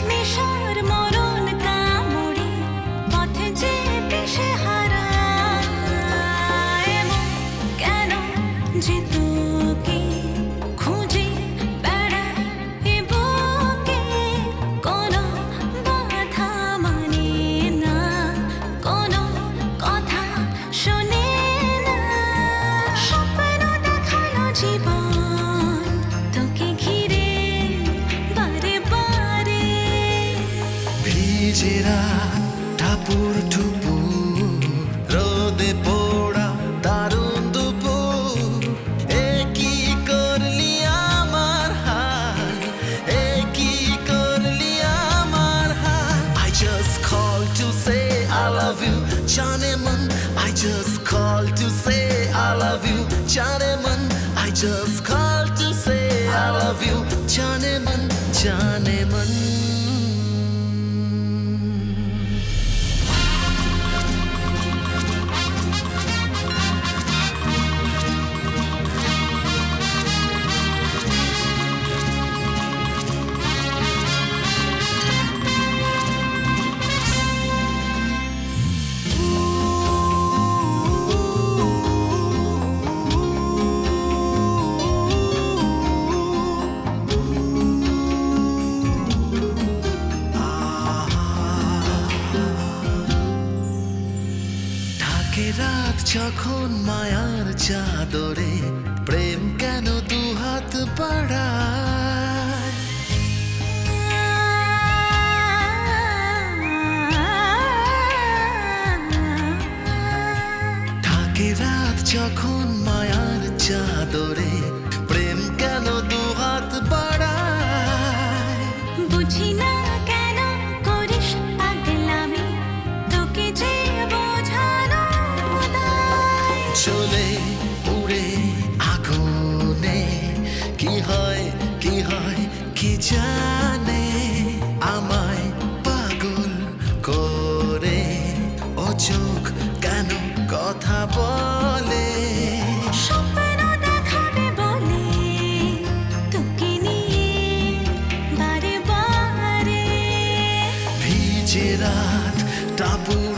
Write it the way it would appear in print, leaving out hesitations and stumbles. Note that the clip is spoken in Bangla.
নেশার মরণ কামড়ে পথ যে পিছে হারায় কেন যে তোকে খুঁজে বেড়াই এ বুকে কোনো বাধা মানে না কোনো কথা শোনে না স্বপ্ন দেখালো জীবন তোকে ঘিরে বারে বারে ভিজে রাত ঠাপুর ঠুপুর রোদে পোড়া দারুণ দুপুর এ কি করলি আমার হাল এ কি করলি আমার হাল I just called to say I love you জানে মন I just called to say I love you জানে মন I just called to say I love you জানে মন জানে মন রাত যখন মায়ার চাদরে প্রেম কেন দু হাত বাড়ায় থাকে রাত যখন মায়ার চাদরে প্রেম কেন দু হাত বাড়ায় বুঝি না কেন করিস পাগলামি তোকে যে বোঝানো চলে উড়ে আগুনে কি হয় কি জানে আমায় পাগল করে ও চোখ কেন কথা বলে স্বপ্ন দেখাবে বলে তোকে নিয়ে বারে বারে ভিজে রাত টাপুর